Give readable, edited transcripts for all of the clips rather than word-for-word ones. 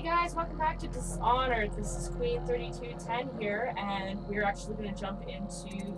Guys, welcome back to Dishonored. This is Queen 3210 here, and we're actually going to jump into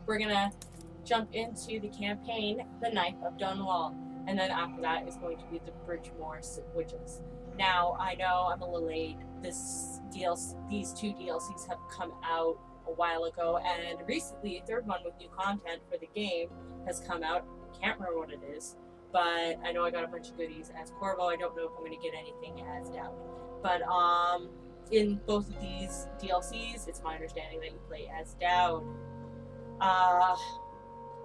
we're going to jump into the campaign, The Knight of Dunwall, and then after that is going to be the Bridgemore Witches. Now, I know I'm a little late. These two DLCs have come out a while ago, and recently a third one with new content for the game has come out. I can't remember what it is, but I know I got a bunch of goodies as Corvo. I don't know if I'm going to get anything as Daud. But in both of these DLCs, it's my understanding that you play as Daud.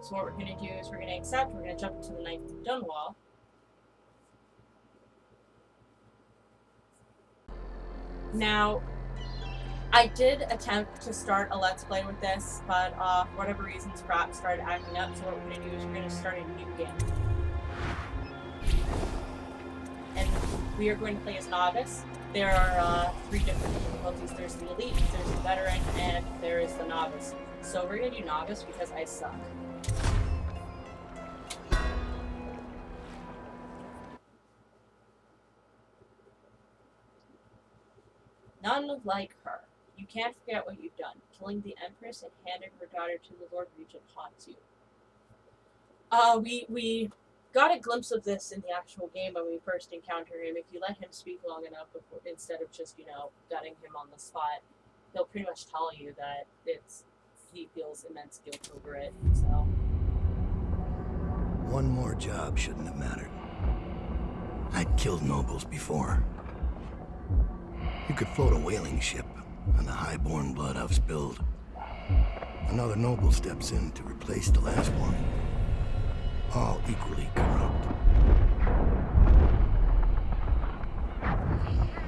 So what we're going to do is we're going to jump into the Knight of Dunwall. Now, I did attempt to start a Let's Play with this, but for whatever reason, Scrap started acting up, so what we're going to do is we're going to start a new game. And we are going to play as Novice. There are 3 different difficulties. There's the Elite, there's the Veteran, and there is the Novice. So we're going to do Novice because I suck. None like her. You can't forget what you've done, killing the Empress and handing her daughter to the Lord Regent haunts you. We got a glimpse of this in the actual game when we first encounter him. If you let him speak long enough before, instead of just, gutting him on the spot, he'll pretty much tell you that he feels immense guilt over it, so. One more job shouldn't have mattered. I'd killed nobles before. You could float a whaling ship, and the high-born blood I've spilled. Another noble steps in to replace the last one. All equally corrupt.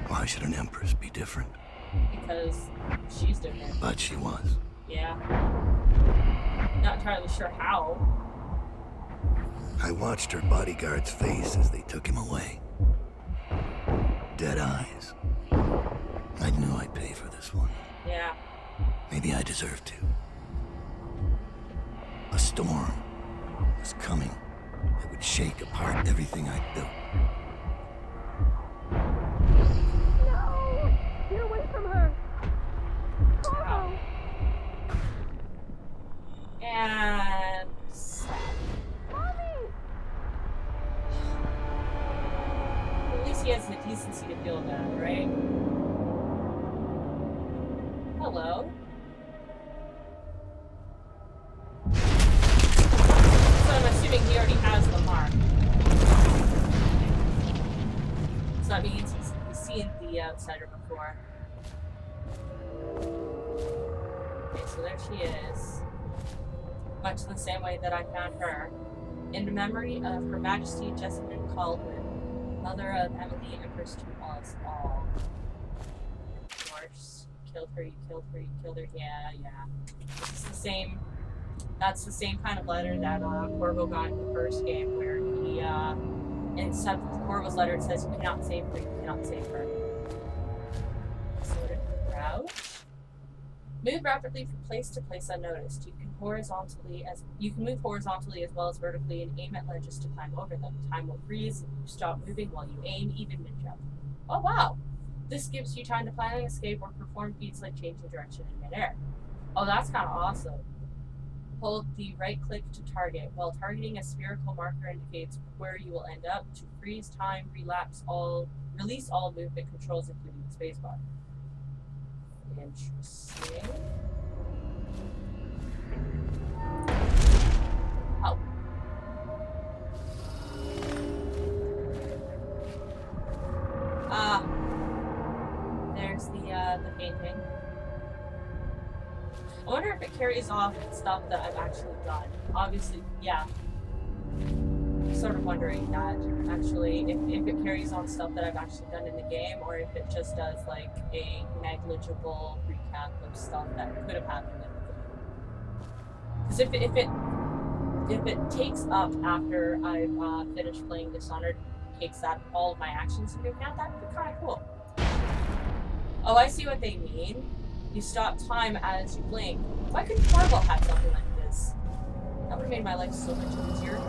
Why should an empress be different? Because she's different. But she was. Yeah. Not entirely sure how. I watched her bodyguard's face as they took him away. Dead eyes. I knew I'd pay for this one. Yeah. Maybe I deserve to. A storm was coming that would shake apart everything I'd built. No! Get away from her! Corvo! And... Mommy! At least he has the decency to feel that, right? Hello? So I'm assuming he already has the mark. So that means he's seen the outsider before. Okay, so there she is. Much in the same way that I found her. In memory of Her Majesty Jessamine Kaldwin, mother of Emily, Empress to us all. Of course. You killed her. Yeah. It's the same. That's the same kind of letter that Corvo got in the first game, where he, instead of Corvo's letter, it says, "You cannot save her. You cannot save her." Sort of route. Move rapidly from place to place unnoticed. You can move horizontally as well as vertically, and aim at ledges to climb over them. Time will freeze. You stop moving while you aim, even mid-jump. Oh wow! This gives you time to plan an escape or perform feats like changing direction in midair. Oh, that's kind of awesome. Hold the right click to target. While targeting, a spherical marker indicates where you will end up. To freeze time, release all movement controls, including the spacebar. Interesting. Oh. There's the painting. I wonder if it carries off stuff that I've actually done. Obviously, yeah. Sort of wondering that, actually, if it carries on stuff that I've actually done in the game, or if it just does, like, a negligible recap of stuff that could have happened in the game. Because if it takes up after I've finished playing Dishonored, takes that all of my actions into account, that would be kind of cool. Oh, I see what they mean. You stop time as you blink. Why couldn't Corvo have something like this? That would have made my life so much easier.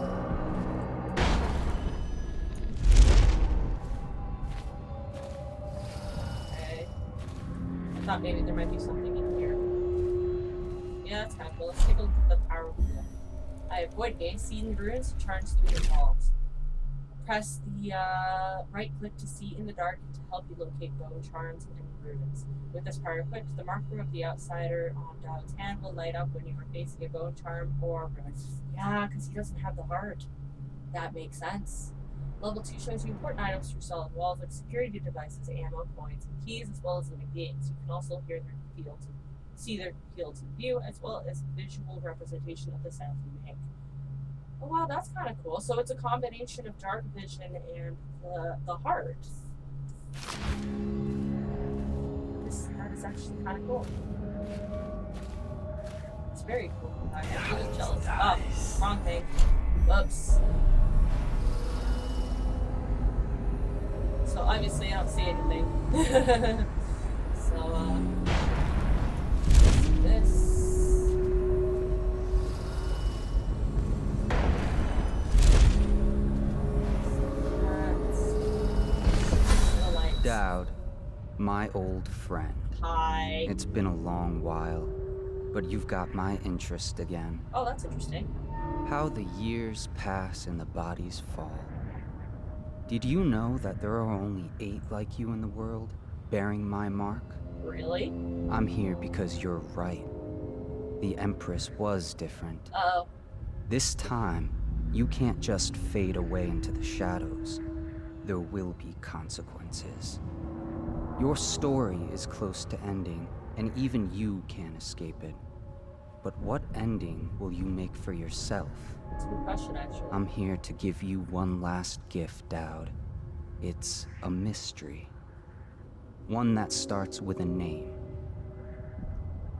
thought maybe there might be something in here. Yeah, that's kind of cool. Let's take a look at the power wheel. I avoid haste, see in the ruins, charge through the walls. Press the right click to see in the dark to help you locate bone charms and ruins. With this power equipped, the marker of the outsider on Daud's hand will light up when you are facing a bone charm or ruin. Yeah, because he doesn't have the heart. That makes sense. Level 2 shows you important items through solid walls like security devices, ammo, coins, and keys, as well as living beings. You can also hear their fields, see their fields of view, as well as visual representation of the sounds you make. Oh wow, that's kind of cool. So it's a combination of dark vision and the heart. That is actually kind of cool. It's very cool. I am really jealous. Oh, wrong thing. Whoops. So obviously I don't see anything. So this. Daud, my old friend. Hi. It's been a long while, but you've got my interest again. Oh, that's interesting. How the years pass and the bodies fall. Did you know that there are only 8 like you in the world, bearing my mark? Really? I'm here because you're right. The Empress was different. Uh-oh. This time, you can't just fade away into the shadows. There will be consequences. Your story is close to ending, and even you can't escape it. But what ending will you make for yourself? That's a good question, actually. I'm here to give you one last gift, Daud. It's a mystery. One that starts with a name.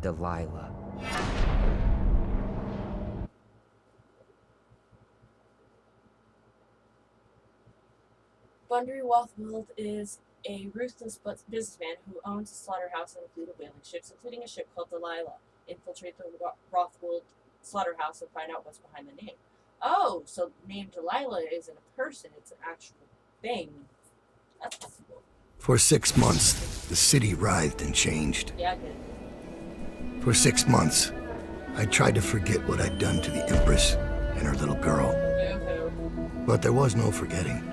Delilah. Bundry Rothwald is a ruthless businessman who owns a slaughterhouse and a fleet of whaling ships, including a ship called Delilah. Infiltrate the Rothwald slaughterhouse and find out what's behind the name. Oh, so the name Delilah isn't a person, it's an actual thing. That's possible. For 6 months, the city writhed and changed. Yeah, I did. For 6 months, I tried to forget what I'd done to the Empress and her little girl. Boo-hoo. But there was no forgetting.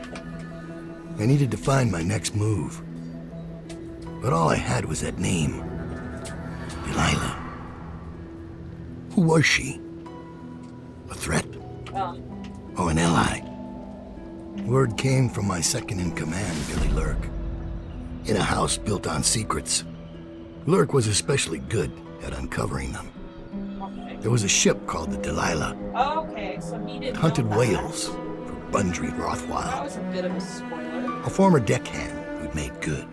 I needed to find my next move. But all I had was that name. Delilah. Who was she? A threat? Or an ally? Word came from my second-in-command, Billy Lurk. In a house built on secrets. Lurk was especially good at uncovering them. Okay. There was a ship called the Delilah. Okay, so he didn't Hunted know that. whales for Bundry That Rothwald. was a bit of a spoiler. A former deckhand who'd made good.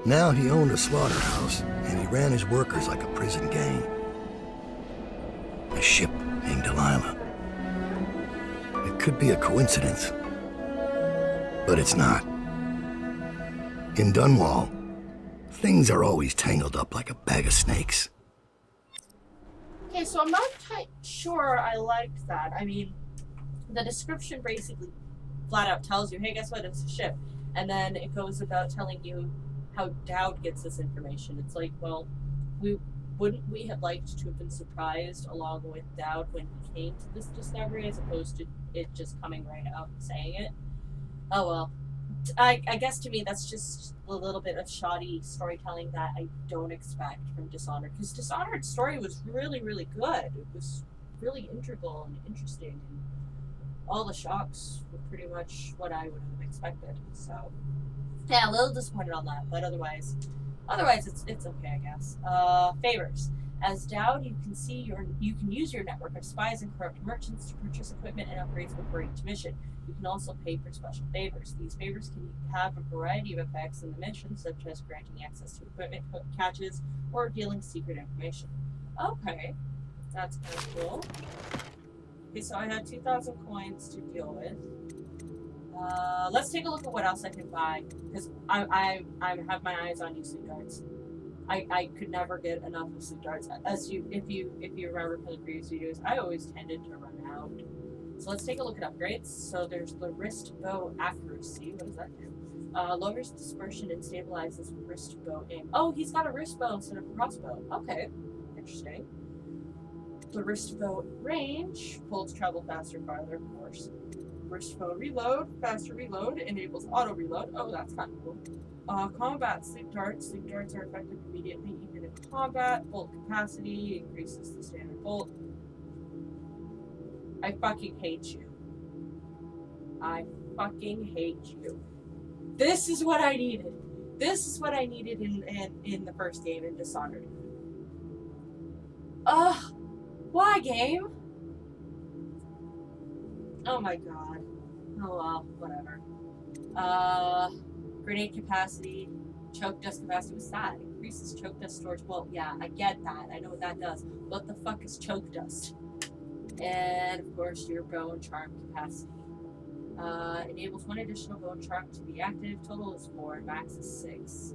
Now he owned a slaughterhouse, and he ran his workers like a prison gang. A ship named Delilah. It could be a coincidence, but it's not. In Dunwall, things are always tangled up like a bag of snakes. Okay, so I'm not quite sure I liked that. I mean, the description basically flat out tells you, hey, guess what, it's a ship. And then it goes about telling you how Daud gets this information. It's like, well, wouldn't we have liked to have been surprised along with Daud when he came to this discovery as opposed to it just coming right out and saying it? Oh well. I guess to me that's just a little bit of shoddy storytelling that I don't expect from Dishonored. Because Dishonored's story was really, really good. It was really integral and interesting. And all the shocks were pretty much what I would have expected. So, yeah, a little disappointed on that. But otherwise it's okay, I guess. Favors. As Daud, you can use your network of spies and corrupt merchants to purchase equipment and upgrades before each mission. You can also pay for special favors. These favors can have a variety of effects in the mission, such as granting access to equipment catches or revealing secret information. Okay, that's kind of cool. Okay, so I have 2,000 coins to deal with. Let's take a look at what else I can buy, because I have my eyes on you, sleep darts. I could never get enough of sleep darts. If you remember from the previous videos, I always tended to run out. So let's take a look at upgrades. So there's the wrist bow accuracy. What does that do? Lowers dispersion and stabilizes wrist bow aim. Oh, he's got a wrist bow instead of a crossbow. Okay, interesting. The wrist bow range pulls travel faster, farther, of course. Wrist bow reload, faster reload, enables auto reload. Oh, that's kind of cool. Combat sleep darts. Sleep darts are effective immediately, even in combat. Bolt capacity increases the standard bolt. I fucking hate you. I fucking hate you. This is what I needed. This is what I needed in the first game in Dishonored. Ugh. Why, game? Oh my god. Oh well, whatever. Grenade capacity, choke dust capacity. What's that? Increases choke dust storage. Well, yeah, I get that. I know what that does. What the fuck is choke dust? And of course, your bone charm capacity. Enables 1 additional bone charm to be active. Total is 4. Max is 6.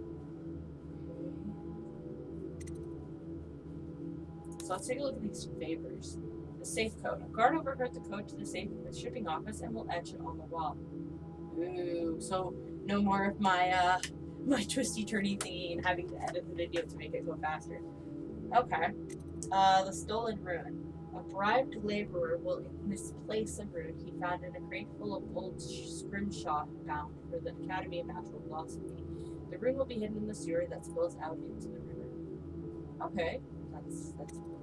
So let's take a look at these favors. The safe code. A guard overheard the code to the safe in the shipping office and will etch it on the wall. Ooh, so no more of my my twisty turny thingy and having to edit the video to make it go faster. Okay. The stolen rune. A bribed laborer will misplace a rune he found in a crate full of old scrimshaw bound for the Academy of Natural Philosophy. The rune will be hidden in the sewer that spills out into the river. Okay, that's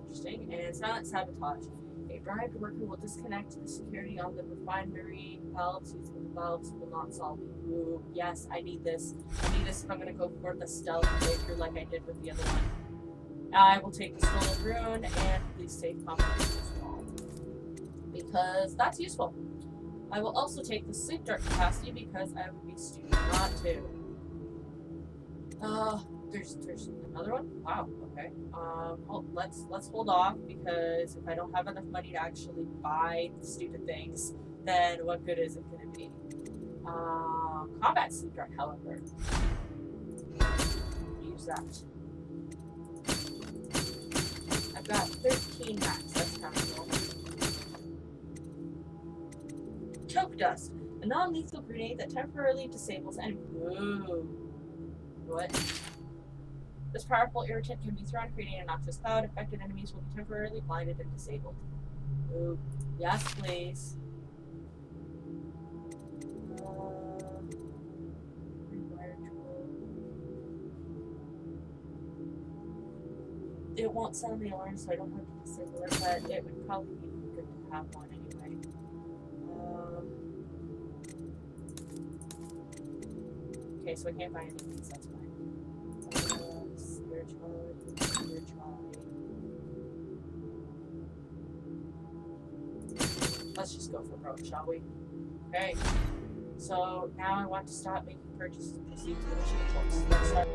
interesting. And silent sabotage. A bribed worker will disconnect the security on the refinery valves using the valves will not solve it. Ooh, yes, I need this. I need this if I'm gonna go for the stealth playthrough like I did with the other one. I will take the stolen rune and please save confidence as well, because that's useful. I will also take the sleep dart capacity because I would be stupid not to. There's another one. Wow. Okay. Let's hold off because if I don't have enough money to actually buy stupid things, then what good is it going to be? Combat sleep dart, however, use that. I've got 13 max, that's kind of cool. Choke dust, a non-lethal grenade that temporarily disables enemies. Whoa. What? This powerful irritant can be thrown, creating a noxious cloud. Affected enemies will be temporarily blinded and disabled. Ooh. Yes, please. It won't sound the alarm, so I don't have to disable it, but it would probably be good to have one anyway. Okay, so I can't buy any of these, that's fine. Spirituality. Let's just go for broke, shall we? Okay. So now I want to stop making purchases and proceed to the mission. Let's start.